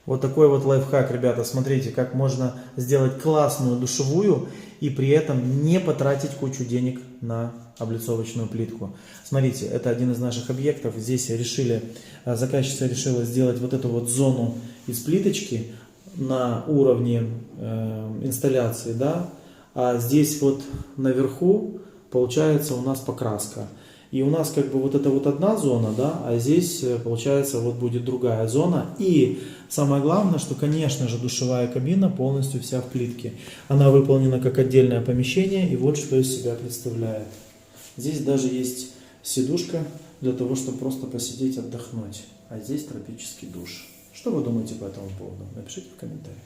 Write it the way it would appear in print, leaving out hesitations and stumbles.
Вот такой вот лайфхак, ребята. Смотрите, как можно сделать классную душевую и при этом не потратить кучу денег на облицовочную плитку. Смотрите, это один из наших объектов. Здесь заказчица решила сделать вот эту вот зону из плиточки на уровне инсталляции, да, а здесь вот наверху получается у нас покраска. И у нас как бы вот это вот одна зона, да, а здесь получается вот будет другая зона. И самое главное, что, конечно же, душевая кабина полностью вся в плитке. Она выполнена как отдельное помещение, и вот что из себя представляет. Здесь даже есть сидушка для того, чтобы просто посидеть, отдохнуть. А здесь тропический душ. Что вы думаете по этому поводу? Напишите в комментариях.